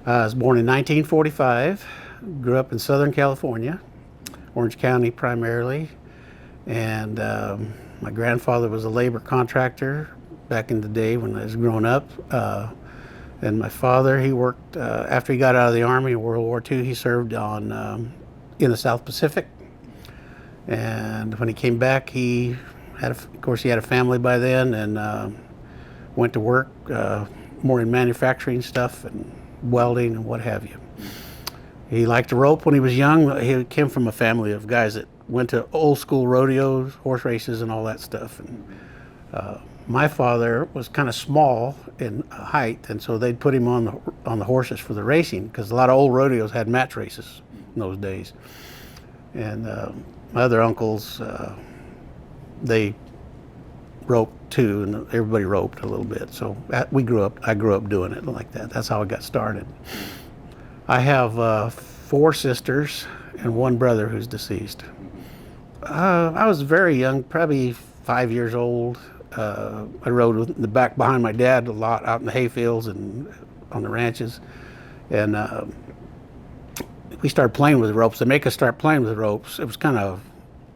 I was born in 1945, grew up in Southern California, Orange County primarily, and my grandfather was a labor contractor back in the day when I was growing up. And my father, he worked, after he got out of the Army in World War II, he served in the South Pacific. And when he came back, of course, he had a family by then, and went to work more in manufacturing stuff and welding and what have you. He liked to rope when he was young. He came from a family of guys that went to old school rodeos, horse races, and all that stuff. And my father was kind of small in height, and so they'd put him on the horses for the racing, because a lot of old rodeos had match races in those days. And my other uncles, they roped too, and everybody roped a little bit. So I grew up doing it like that. That's how I got started. I have 4 sisters and 1 brother who's deceased. I was very young, probably 5 years old. I rode in the back behind my dad a lot out in the hayfields and on the ranches. And we started playing with ropes. They make us start playing with ropes. It was kind of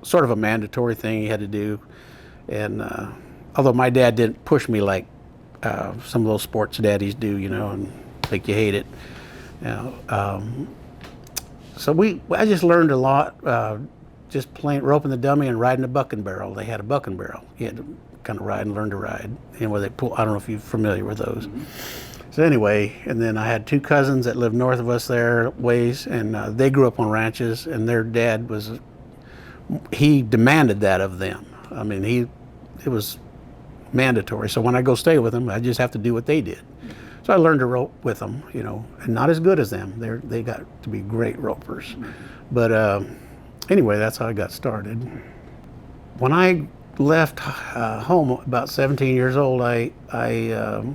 sort of a mandatory thing you had to do. And although my dad didn't push me like some of those sports daddies do, and make you hate it. So I just learned a lot, just playing, roping the dummy and riding a bucking barrel. They had a bucking barrel. You had to kind of ride and learn to ride. Where they pull, I don't know if you're familiar with those. Mm-hmm. So anyway, and then I had 2 cousins that lived north of us there ways, and they grew up on ranches, and their dad he demanded that of them. I mean, it was mandatory. So when I go stay with them, I just have to do what they did. So I learned to rope with them, and not as good as them. They got to be great ropers. But anyway, that's how I got started. When I left home about 17 years old, I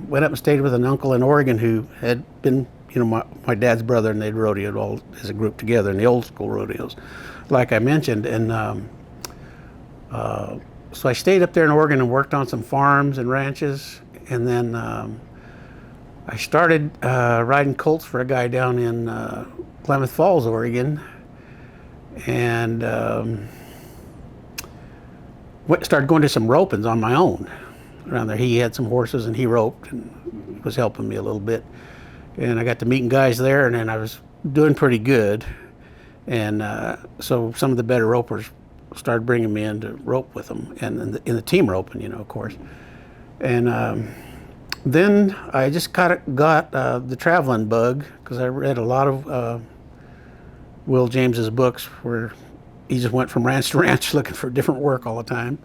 went up and stayed with an uncle in Oregon who had been, my dad's brother, and they'd rodeoed all as a group together in the old school rodeos, like I mentioned. And so I stayed up there in Oregon and worked on some farms and ranches, and then I started riding colts for a guy down in Klamath Falls, Oregon, and started going to some ropings on my own around there. He had some horses and he roped and was helping me a little bit. And I got to meeting guys there, and then I was doing pretty good. And so some of the better ropers started bringing me in to rope with them, and in the team roping, of course. And then I just got the traveling bug, because I read a lot of Will James's books where he just went from ranch to ranch looking for different work all the time.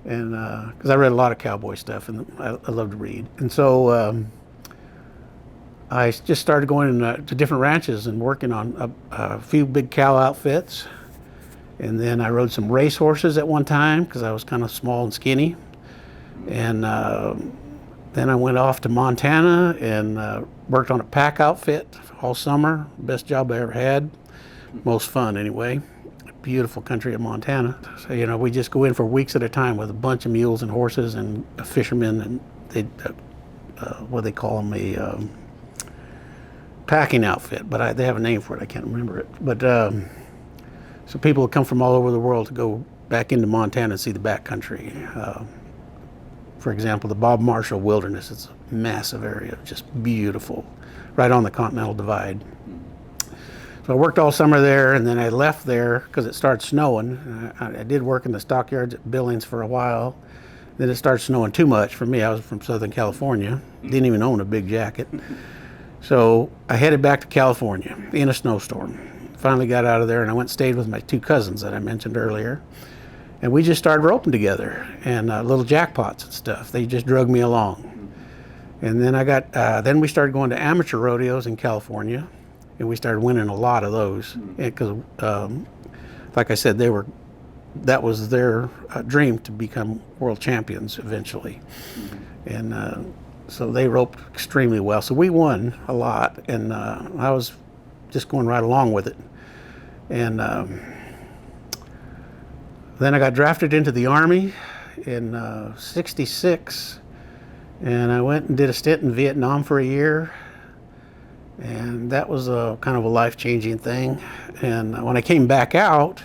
And because I read a lot of cowboy stuff, and I love to read. And so I just started going to different ranches and working on a few big cow outfits. And then I rode some race horses at one time, because I was kind of small and skinny. And then I went off to Montana and worked on a pack outfit all summer. Best job I ever had. Most fun anyway. Beautiful country of Montana. So, we just go in for weeks at a time with a bunch of mules and horses and a fisherman, and they, what do they call them, a packing outfit, but they have a name for it. I can't remember it. But so people would come from all over the world to go back into Montana and see the backcountry. For example, the Bob Marshall Wilderness. It's a massive area, just beautiful, right on the Continental Divide. So I worked all summer there, and then I left there because it started snowing. I did work in the stockyards at Billings for a while. Then it started snowing too much for me. I was from Southern California, didn't even own a big jacket. So I headed back to California in a snowstorm. Finally got out of there, and I went and stayed with my 2 cousins that I mentioned earlier. And we just started roping together, and little jackpots and stuff. They just drug me along. And then then we started going to amateur rodeos in California. And we started winning a lot of those, because, like I said, that was their dream, to become world champions eventually. And so they roped extremely well. So we won a lot, and I was just going right along with it. And then I got drafted into the Army in '66, and I went and did a stint in Vietnam for a year. And that was a kind of a life-changing thing. And when I came back out,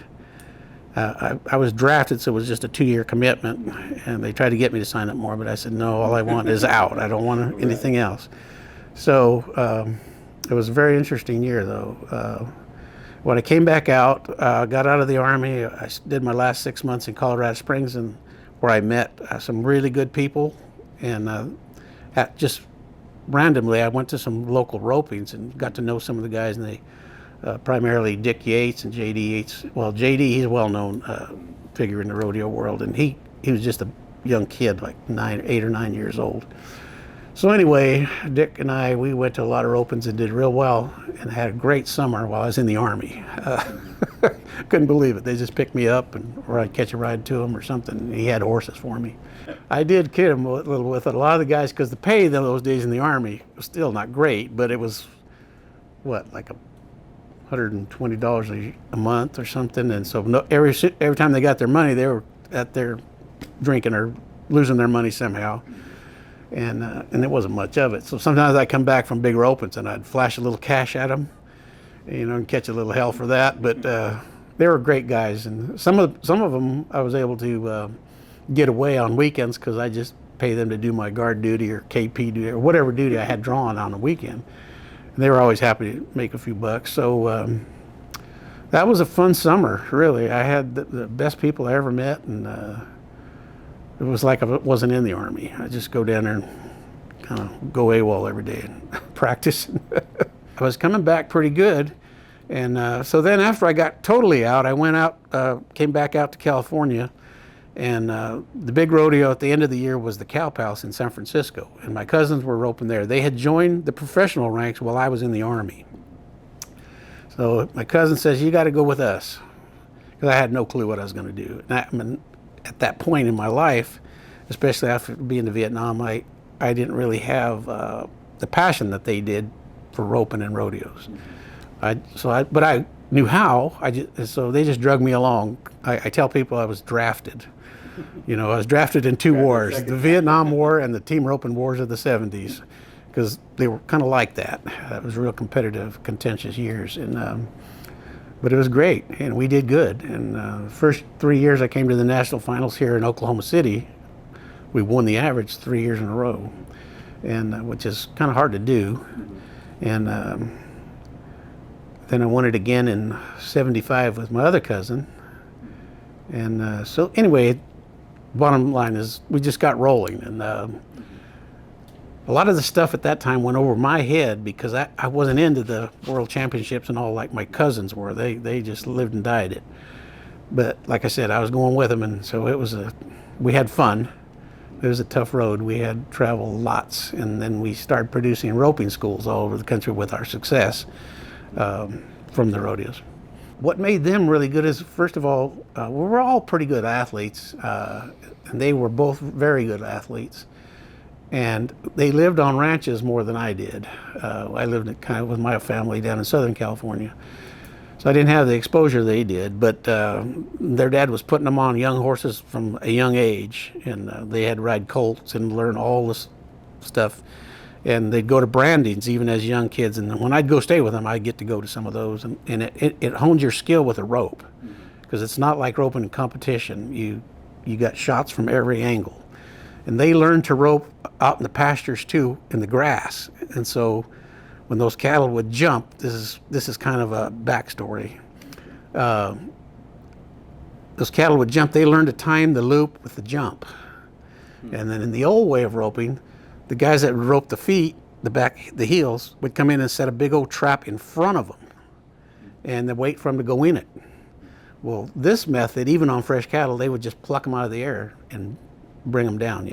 I was drafted, so it was just a 2-year commitment. And they tried to get me to sign up more, but I said, no, all I want is out. I don't want anything else. So it was a very interesting year, though. When I came back out, got out of the Army, I did my last 6 months in Colorado Springs, and where I met some really good people. And just randomly, I went to some local ropings and got to know some of the guys, and they primarily Dick Yates and J.D. Yates. Well, J.D., he's a well-known figure in the rodeo world, and he was just a young kid, like 8 or 9 years old. So anyway, Dick and we went to a lot of ropings and did real well, and had a great summer while I was in the Army. Couldn't believe it. They just picked me up, or I'd catch a ride to him or something. And he had horses for me. I did kid him a little with it. A lot of the guys, because the pay those days in the Army was still not great, but it was, what, like $120 a month or something. And so every time they got their money, they were at their drinking or losing their money somehow. And it wasn't much of it. So sometimes I'd come back from big ropings and I'd flash a little cash at them, and catch a little hell for that. But they were great guys, and some of them I was able to get away on weekends because I just pay them to do my guard duty or KP duty or whatever duty I had drawn on a weekend. And they were always happy to make a few bucks. So that was a fun summer, really. I had the best people I ever met, and it was like I wasn't in the Army. I just go down there and kind of go AWOL every day and practice. I was coming back pretty good. And so then after I got totally out, I went out, came back out to California. And the big rodeo at the end of the year was the Cow Palace in San Francisco. And my cousins were roping there. They had joined the professional ranks while I was in the Army. So my cousin says, you got to go with us. Because I had no clue what I was going to do. And at that point in my life, especially after being to Vietnam, I didn't really have the passion that they did for roping and rodeos. But I knew how. So they just drug me along. I tell people I was drafted. I was drafted in 2 wars, the Vietnam War and the team roping wars of the 70s, because they were kind of like that. It was real competitive, contentious years. But it was great, and we did good. And the first 3 years I came to the national finals here in Oklahoma City, we won the average 3 years in a row, and which is kind of hard to do. And then I won it again in '75 with my other cousin. And so anyway, bottom line is we just got rolling. And a lot of the stuff at that time went over my head because I wasn't into the world championships and all like my cousins were. They just lived and died it. But like I said, I was going with them, and so we had fun. It was a tough road. We had traveled lots, and then we started producing roping schools all over the country with our success from the rodeos. What made them really good is, first of all, we were all pretty good athletes, and they were both very good athletes. And they lived on ranches more than I did. I lived kind of with my family down in Southern California. So I didn't have the exposure they did, but their dad was putting them on young horses from a young age, and they had to ride colts and learn all this stuff. And they'd go to brandings even as young kids, and when I'd go stay with them, I'd get to go to some of those, and it hones your skill with a rope, because it's not like roping in competition. You got shots from every angle. And they learned to rope out in the pastures too, in the grass. And so when those cattle would jump, this is kind of a backstory. Those cattle would jump, they learned to time the loop with the jump. And then in the old way of roping, the guys that would rope the feet, the heels, would come in and set a big old trap in front of them, and then wait for them to go in it. Well, this method, even on fresh cattle, they would just pluck them out of the air and bring them down,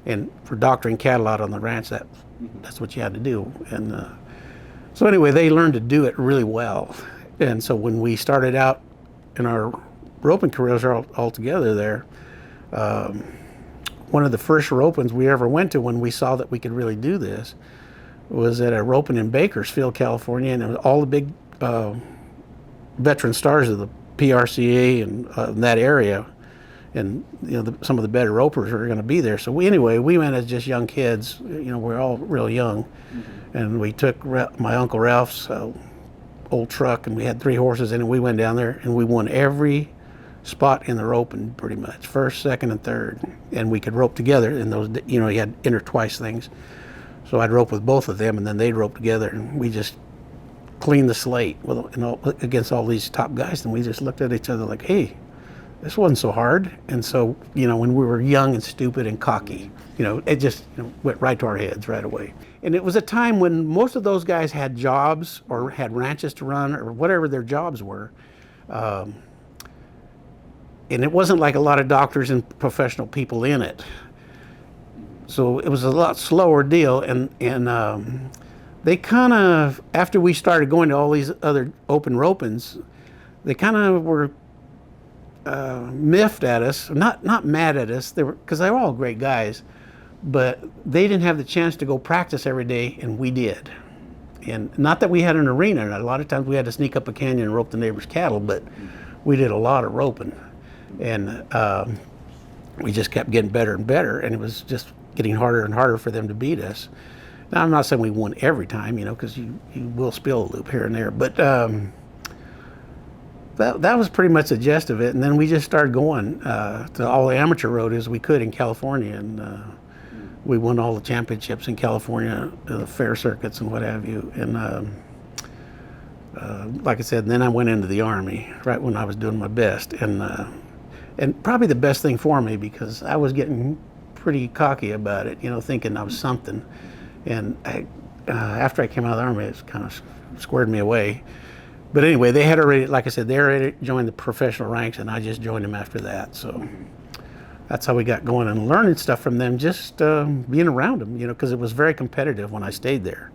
And for doctoring cattle out on the ranch, that's what you had to do. And so anyway, they learned to do it really well. And so when we started out in our roping careers all together there, one of the first ropings we ever went to when we saw that we could really do this was at a roping in Bakersfield, California, and it was all the big veteran stars of the PRCA and that area. and some of the better ropers were going to be there. So we went as just young kids. We're all real young, and we took my Uncle Ralph's old truck, and we had 3 horses in it. We went down there and we won every spot in the roping, pretty much, first, second, and third. And we could rope together in those. You had intertwice things. So I'd rope with both of them, and then they'd rope together, and we just cleaned the slate against all these top guys. And we just looked at each other like, hey, this wasn't so hard. And so, when we were young and stupid and cocky, it just went right to our heads right away. And it was a time when most of those guys had jobs or had ranches to run or whatever their jobs were. And it wasn't like a lot of doctors and professional people in it. So it was a lot slower deal. And they kind of, after we started going to all these other open ropings, they kind of were miffed at us, not mad at us, because they were all great guys, but they didn't have the chance to go practice every day, and we did. And not that we had an arena, and a lot of times we had to sneak up a canyon and rope the neighbor's cattle, but we did a lot of roping. And we just kept getting better and better, and it was just getting harder and harder for them to beat us. Now, I'm not saying we won every time, because you will spill a loop here and there, but that was pretty much the gist of it. And then we just started going to all the amateur rodeos we could in California, and we won all the championships in California, the fair circuits and what have you. And like I said, then I went into the Army right when I was doing my best, and probably the best thing for me, because I was getting pretty cocky about it, thinking I was something. And after I came out of the Army, it kind of squared me away. But anyway, they had already, like I said, they already joined the professional ranks, and I just joined them after that. So that's how we got going and learning stuff from them, just being around them, because it was very competitive when I stayed there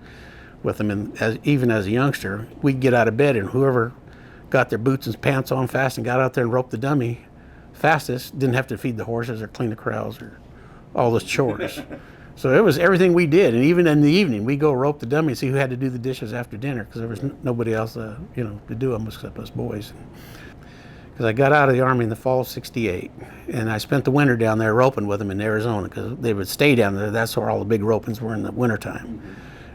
with them. And even as a youngster, we'd get out of bed, and whoever got their boots and pants on fast and got out there and roped the dummy fastest didn't have to feed the horses or clean the corrals or all those chores. So it was everything we did. And even in the evening, we'd go rope the dummy and see who had to do the dishes after dinner, because there was nobody else to do them except us boys. Because I got out of the Army in the fall of '68, and I spent the winter down there roping with them in Arizona, because they would stay down there. That's where all the big ropings were in the wintertime.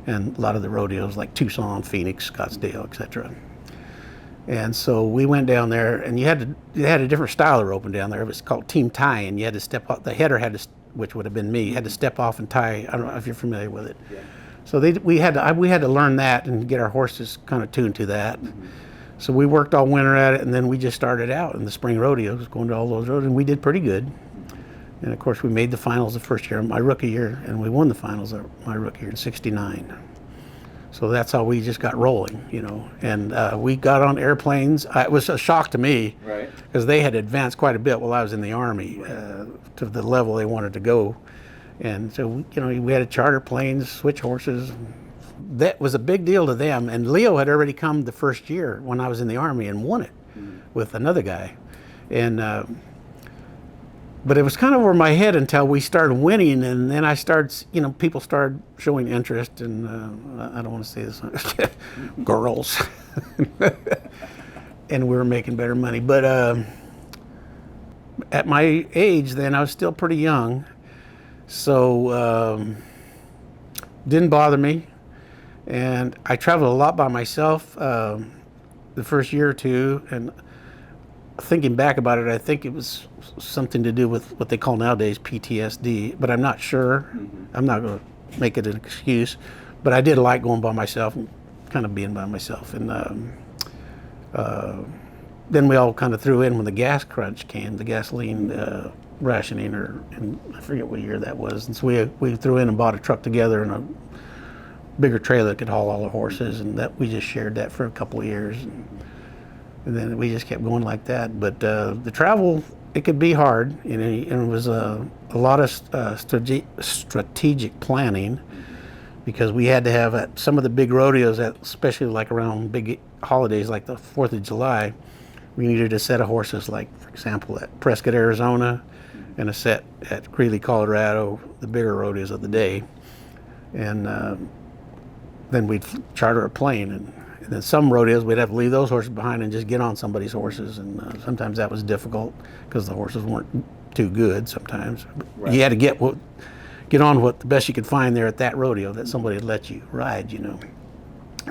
And a lot of the rodeos like Tucson, Phoenix, Scottsdale, etc. And so we went down there, and you had a different style of roping down there. It was called team tie, and you had to step up. The header had to, which would have been me, had to step off and tie. I don't know if you're familiar with it. Yeah. So we had to learn that and get our horses kind of tuned to that. So we worked all winter at it, and then we just started out in the spring rodeos, going to all those rodeos, and we did pretty good. And of course, we made the finals the first year, my rookie year, and we won the finals my rookie year in '69. So that's how we just got rolling, And we got on airplanes. It was a shock to me, right, because they had advanced quite a bit while I was in the Army, to the level they wanted to go. And so, we had to charter planes, switch horses. That was a big deal to them. And Leo had already come the first year when I was in the Army and won it with another guy. And but it was kind of over my head until we started winning, and then I started, people started showing interest, and I don't want to say this, girls, and we were making better money. But at my age then, I was still pretty young, so didn't bother me, and I traveled a lot by myself the first year or two, and thinking back about it, I think it was something to do with what they call nowadays PTSD, but I'm not sure. I'm not going to make it an excuse, but I did like going by myself and kind of being by myself. And then we all kind of threw in when the gas crunch came, the gasoline rationing, and I forget what year that was. And so we threw in and bought a truck together and a bigger trailer that could haul all the horses, and that we just shared that for a couple of years. And then we just kept going like that. But the travel, it could be hard, and it was a lot of strategic planning, because we had to have at some of the big rodeos, especially like around big holidays like the 4th of July, we needed a set of horses, like, for example, at Prescott, Arizona, and a set at Greeley, Colorado, the bigger rodeos of the day. And then we'd charter a plane, and then some rodeos we'd have to leave those horses behind and just get on somebody's horses, and sometimes that was difficult because the horses weren't too good sometimes. Right. You had to get on what the best you could find there at that rodeo that somebody would let you ride, you know.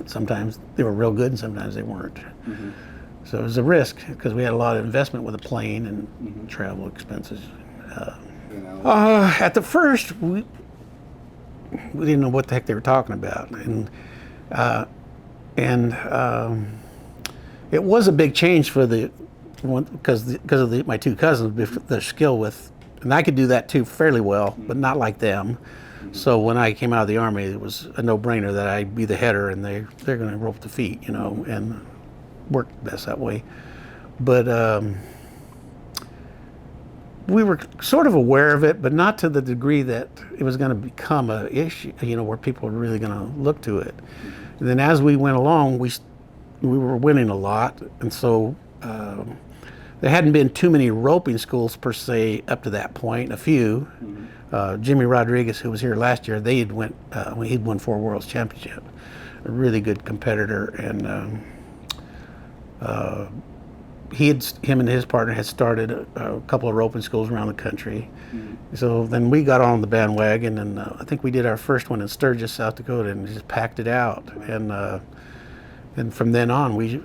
Sometimes they were real good and sometimes they weren't. Mm-hmm. So it was a risk because we had a lot of investment with a plane and travel expenses. At the first, we didn't know what the heck they were talking about, and it was a big change for the one because of my two cousins, their skill with, and I could do that too fairly well, but not like them. So when I came out of the Army, it was a no-brainer that I'd be the header, and they're going to rope the feet, you know, and work best that way. But we were sort of aware of it, but not to the degree that it was going to become an issue, you know, where people were really going to look to it. And then as we went along, we were winning a lot, and so there hadn't been too many roping schools per se up to that point. A few. Jimmy Rodriguez, who was here last year, he'd won 4 World's Championship. A really good competitor, and him and his partner had started a couple of roping schools around the country. So then we got on the bandwagon, and I think we did our first one in Sturgis, South Dakota, and just packed it out. And from then on, we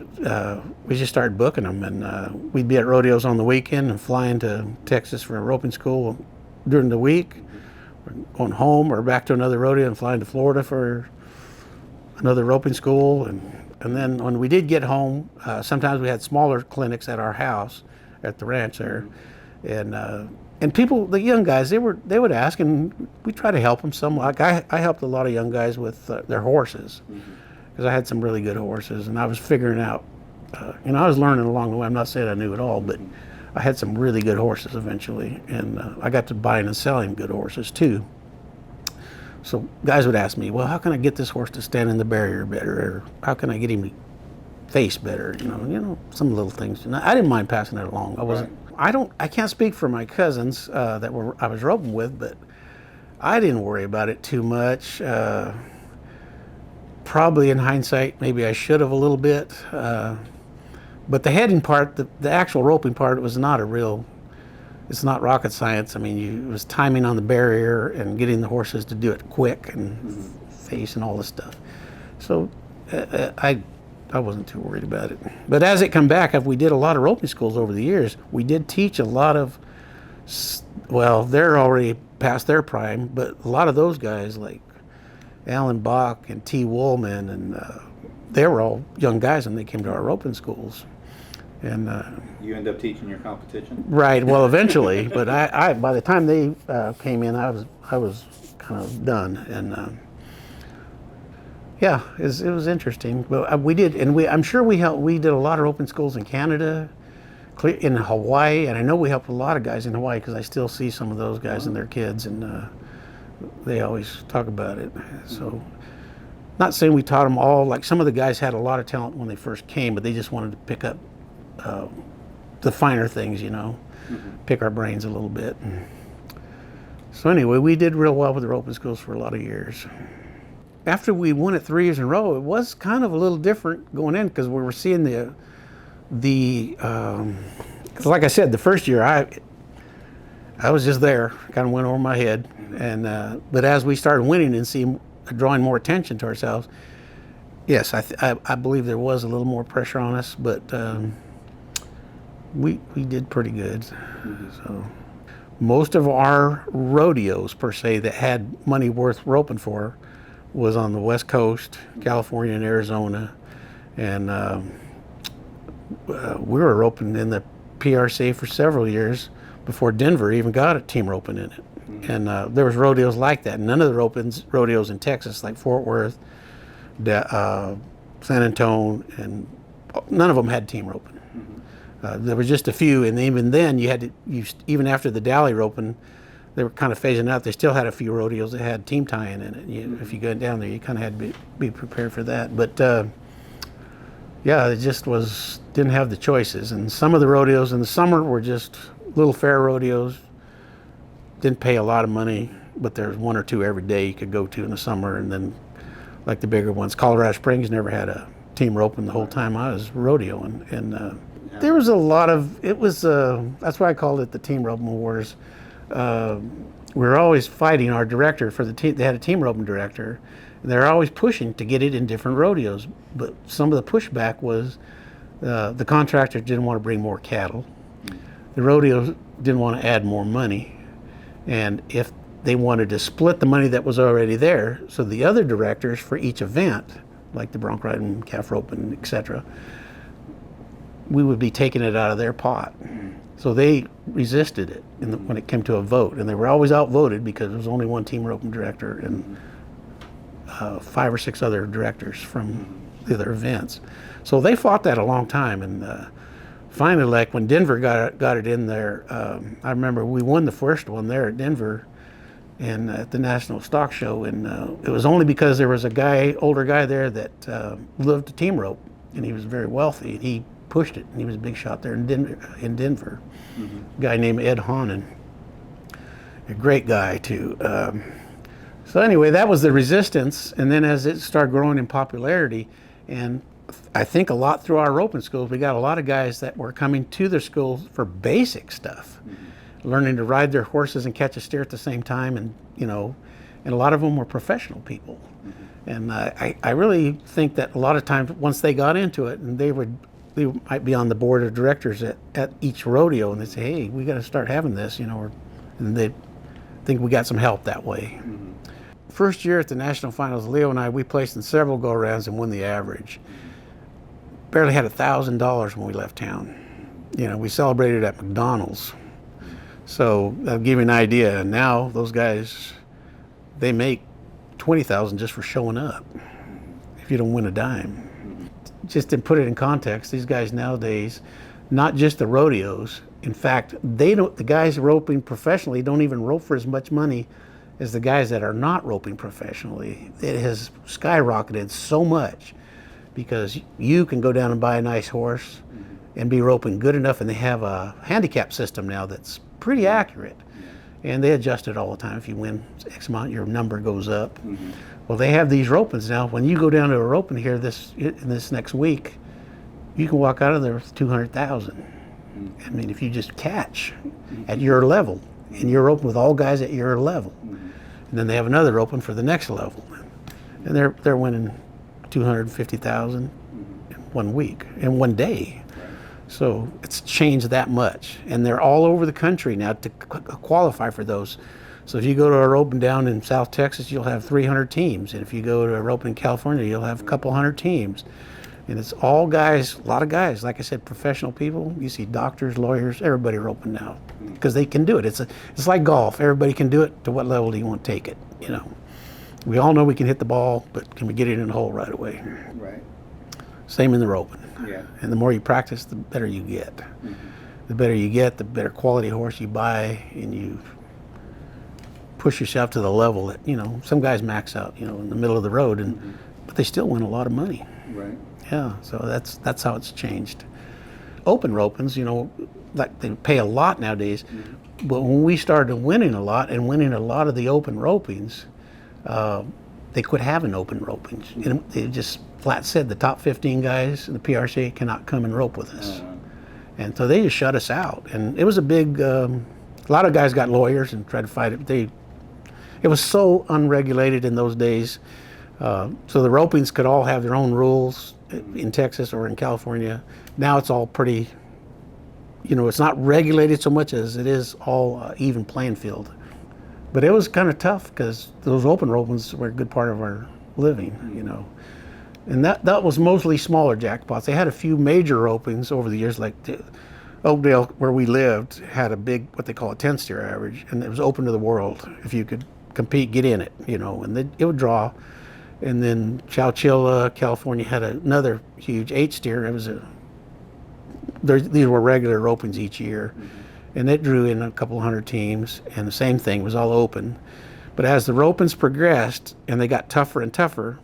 just started booking them, and we'd be at rodeos on the weekend and flying to Texas for a roping school during the week, or going home or back to another rodeo and flying to Florida for another roping school. And then when we did get home, sometimes we had smaller clinics at our house at the ranch there, and people, the young guys, they would ask, and we try to help them some. Like I helped a lot of young guys with their horses, because I had some really good horses, and I was figuring out, you know, I was learning along the way. I'm not saying I knew it all, but I had some really good horses eventually, and I got to buying and selling good horses too. So guys would ask me, well, how can I get this horse to stand in the barrier better, or how can I get him to face better? You know, some little things. And I didn't mind passing it along. I can't speak for my cousins that I was roping with, but I didn't worry about it too much. Probably in hindsight, maybe I should have a little bit. But the heading part, the actual roping part, was not it's not rocket science. I mean, it was timing on the barrier and getting the horses to do it quick and face and all this stuff. So I wasn't too worried about it. But as it come back, we did a lot of roping schools over the years. We did teach a lot of, well, they're already past their prime, but a lot of those guys like Alan Bach and T. Woolman, and they were all young guys when they came to our roping schools. And you end up teaching your competition? Right. Well, eventually, but I by the time they came in, I was kind of done, and yeah, it was interesting. But we did, and I'm sure we did a lot of open schools in Canada, in Hawaii, and I know we helped a lot of guys in Hawaii because I still see some of those guys and their kids, and they always talk about it. So, not saying we taught them all. Like some of the guys had a lot of talent when they first came, but they just wanted to pick up the finer things, you know, pick our brains a little bit. So anyway, we did real well with the roping schools for a lot of years. After we won it 3 years in a row, it was kind of a little different going in because we were seeing cause like I said, the first year I was just there, kind of went over my head, and but as we started winning and drawing more attention to ourselves, yes, I believe there was a little more pressure on us, but we did pretty good. So most of our rodeos per se that had money worth roping for was on the West Coast, California and Arizona, and we were roping in the PRC for several years before Denver even got a team roping in it. And there was rodeos like that. None of the rodeos in Texas, like Fort Worth, San Antonio, and none of them had team roping. There was just a few, and even then, even after the Dally roping, they were kind of phasing out. They still had a few rodeos that had team tying in it. If you go down there, you kind of had to be prepared for that. But yeah, it just didn't have the choices. And some of the rodeos in the summer were just little fair rodeos. Didn't pay a lot of money, but there's 1 or 2 every day you could go to in the summer. And then, like the bigger ones, Colorado Springs never had a team roping the whole time I was rodeoing. And There was a lot of, it was, that's why I called it the Team Roping Wars. We were always fighting our director for the team. They had a team roping director, and they were always pushing to get it in different rodeos. But some of the pushback was the contractor didn't want to bring more cattle. The rodeos didn't want to add more money. And if they wanted to split the money that was already there, so the other directors for each event, like the bronc riding, calf roping, etc., we would be taking it out of their pot. So they resisted it when it came to a vote, and they were always outvoted because there was only one team roping director and 5 or 6 other directors from the other events. So they fought that a long time, and finally, like when Denver got it in there, I remember we won the first one there at Denver, and at the National Stock Show, and it was only because there was a older guy there that loved to team rope, and he was very wealthy, and he pushed it, and he was a big shot there in Denver. A guy named Ed Honan, a great guy too. So anyway, that was the resistance, and then as it started growing in popularity, and I think a lot through our roping schools, we got a lot of guys that were coming to their schools for basic stuff, learning to ride their horses and catch a steer at the same time, and and a lot of them were professional people. And I really think that a lot of times once they got into it, and they might be on the board of directors at each rodeo, and they say, hey, we got to start having this, and they think we got some help that way. First year at the national finals, Leo and I, we placed in several go-arounds and won the average. Barely had $1,000 when we left town. We celebrated at McDonald's. So that'll give you an idea. And now those guys, they make $20,000 just for showing up if you don't win a dime. Just to put it in context, these guys nowadays, not just the rodeos, in fact, the guys roping professionally don't even rope for as much money as the guys that are not roping professionally. It has skyrocketed so much because you can go down and buy a nice horse and be roping good enough, and they have a handicap system now that's pretty accurate. And they adjust it all the time. If you win X amount, your number goes up. Well, they have these ropings now. When you go down to a roping here in this next week, you can walk out of there with 200,000. I mean, if you just catch at your level, and you're roping with all guys at your level, and then they have another open for the next level, and they're winning 250,000 in 1 week, in 1 day. So it's changed that much, and they're all over the country now to qualify for those. So if you go to a roping down in South Texas, you'll have 300 teams, and if you go to a roping in California, you'll have a couple hundred teams. And it's all guys, a lot of guys, like I said, professional people. You see doctors, lawyers, everybody roping now because they can do it. It's like golf. Everybody can do it. To what level do you want to take it? We all know we can hit the ball, but can we get it in the hole right away? Right. Same in the roping. Yeah. And the more you practice, the better you get. The better you get, the better quality horse you buy, and you push yourself to the level that, some guys max out, in the middle of the road, but they still win a lot of money. Right. Yeah, so that's how it's changed. Open ropings, like they pay a lot nowadays, but when we started winning a lot and winning a lot of the open ropings, they quit having open ropings. And they just flat said the top 15 guys in the PRCA cannot come and rope with us. And so they just shut us out. And it was a big, a lot of guys got lawyers and tried to fight it. It was so unregulated in those days. So the ropings could all have their own rules in Texas or in California. Now it's all pretty, it's not regulated so much as it is all even playing field. But it was kind of tough because those open ropings were a good part of our living, And that was mostly smaller jackpots. They had a few major ropings over the years, like Oakdale, where we lived, had a big, what they call a 10-steer average, and it was open to the world. If you could compete, get in it, and it would draw. And then Chowchilla, California had another huge 8-steer. These were regular ropings each year. And it drew in a couple hundred teams, and the same thing, was all open. But as the ropings progressed and they got tougher and tougher,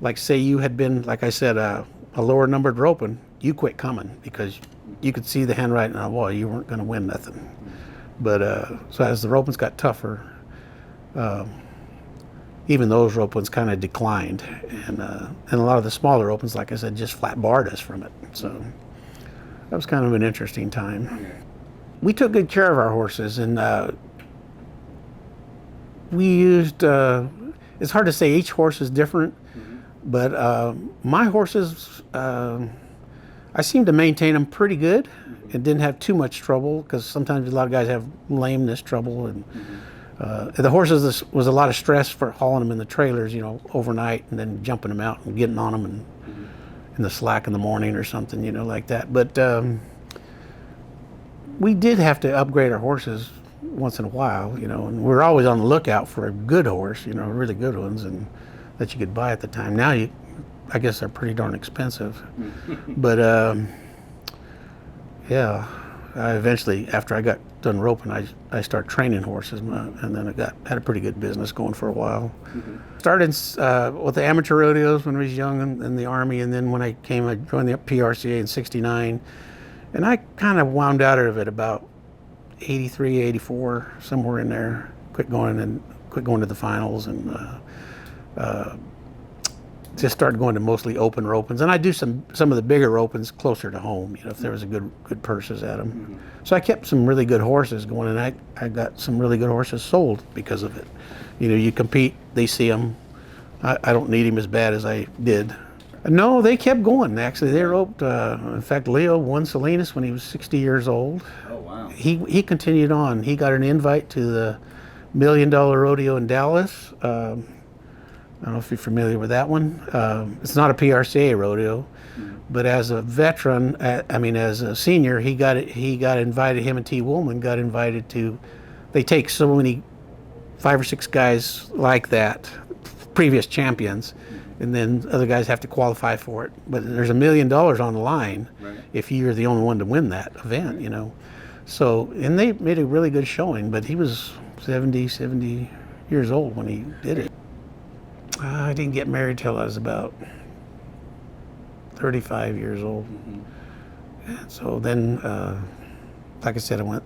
like say you had been, like I said, a lower numbered roping, you quit coming because you could see the handwriting on the wall. You weren't going to win nothing. But so as the ropings got tougher, even those ropings kind of declined, and a lot of the smaller opens, like I said, just flat barred us from it. So that was kind of an interesting time. Yeah. We took good care of our horses, and we used, it's hard to say, each horse is different, but my horses, I seemed to maintain them pretty good and didn't have too much trouble, because sometimes a lot of guys have lameness trouble, and the horses, this was a lot of stress for hauling them in the trailers, you know, overnight, and then jumping them out and getting on them and in the slack in the morning or something, you know, like that. But we did have to upgrade our horses once in a while, you know, and we were always on the lookout for a good horse, you know, really good ones, and that you could buy at the time. Now, I guess they're pretty darn expensive. But yeah, I eventually, after I got done roping, I started training horses, and then I had a pretty good business going for a while. Started with the amateur rodeos when I was young in the Army, and then when I joined the PRCA in '69, and I kind of wound out of it about '83, '84, somewhere in there. Quit going to the finals, and just started going to mostly open ropings, and I do some of the bigger ropings closer to home, you know, if there was a good purses at them. So I kept some really good horses going, and I got some really good horses sold because of it. You know, you compete, they see them. I don't need him as bad as I did. No, they kept going. Actually, they roped. In fact, Leo won Salinas when he was 60 years old. Oh, wow. He continued on. He got an invite to the $1 Million Rodeo in Dallas. I don't know if you're familiar with that one. It's not a PRCA rodeo, but as a veteran, as a senior, he got invited. Him and T. Woolman got invited to. They take so many, 5 or 6 guys like that, previous champions, and then other guys have to qualify for it. But there's $1 million on the line if you're the only one to win that event, you know. So, and they made a really good showing. But he was 70 years old when he did it. I didn't get married till I was about 35 years old. And so then, like I said, I went.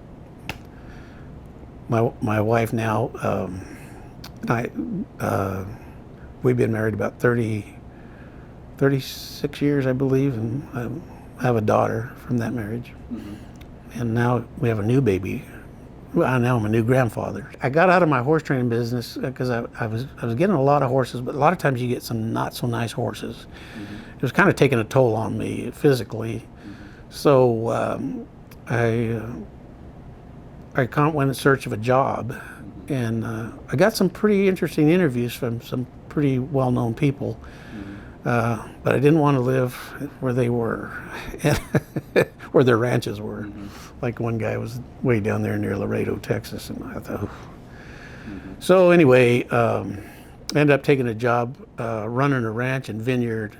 My wife now, we've been married about 36 years, I believe, and I have a daughter from that marriage. And now we have a new baby. Well, now I'm a new grandfather. I got out of my horse training business because I was getting a lot of horses, but a lot of times you get some not so nice horses. It was kind of taking a toll on me physically. So I went in search of a job, and I got some pretty interesting interviews from some pretty well-known people. But I didn't want to live where they were, where their ranches were. Like one guy was way down there near Laredo, Texas, and I thought, So anyway, ended up taking a job running a ranch and vineyard.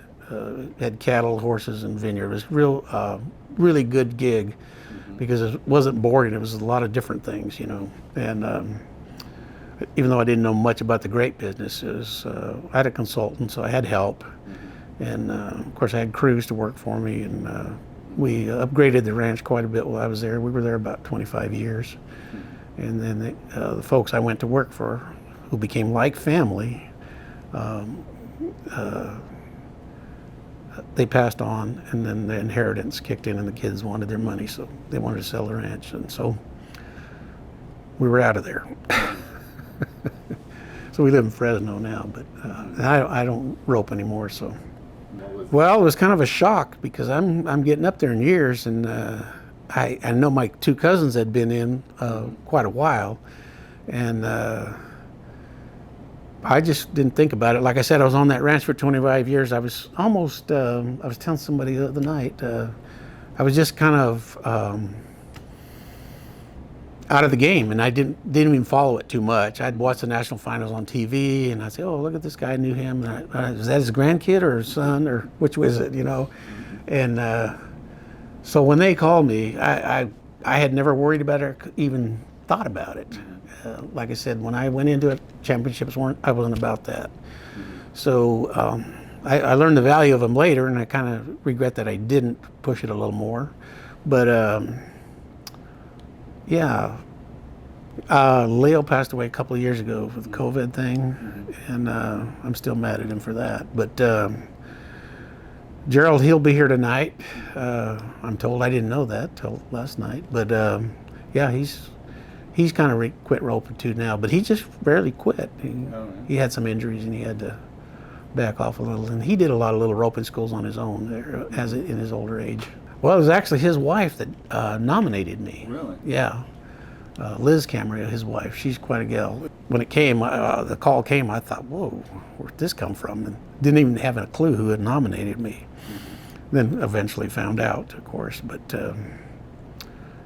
Had cattle, horses, and vineyard. It was really good gig because it wasn't boring. It was a lot of different things, you know. And even though I didn't know much about the grape business, I had a consultant, so I had help. And of course, I had crews to work for me, and we upgraded the ranch quite a bit while I was there. We were there about 25 years. And then the folks I went to work for, who became like family, they passed on, and then the inheritance kicked in, and the kids wanted their money, so they wanted to sell the ranch. And so we were out of there. So we live in Fresno now, but I don't rope anymore, so. Well, it was kind of a shock because I'm getting up there in years, and I know my 2 cousins had been in quite a while, and I just didn't think about it. Like I said, I was on that ranch for 25 years. I was almost, I was telling somebody the other night, I was just kind of out of the game, and I didn't even follow it too much. I'd watch the national finals on TV, and I'd say, "Oh, look at this guy! I knew him. Is that his grandkid or his son, or which was it?" You know, and so when they called me, I had never worried about it or even thought about it. Like I said, when I went into it, championships I wasn't about that. So I learned the value of them later, and I kind of regret that I didn't push it a little more. But yeah, Leo passed away a couple of years ago with the COVID thing, and I'm still mad at him for that. But Jerold, he'll be here tonight. I'm told. I didn't know that till last night. But yeah, he's kind of quit roping too now. But he just barely quit. He had some injuries and he had to back off a little. And he did a lot of little roping schools on his own there, in his older age. Well, it was actually his wife that nominated me. Really? Yeah. Liz Camarillo, his wife, she's quite a gal. When it came, the call came, I thought, whoa, where'd this come from? And didn't even have a clue who had nominated me. Then eventually found out, of course. But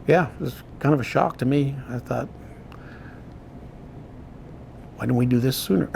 yeah, it was kind of a shock to me. I thought, why didn't we do this sooner?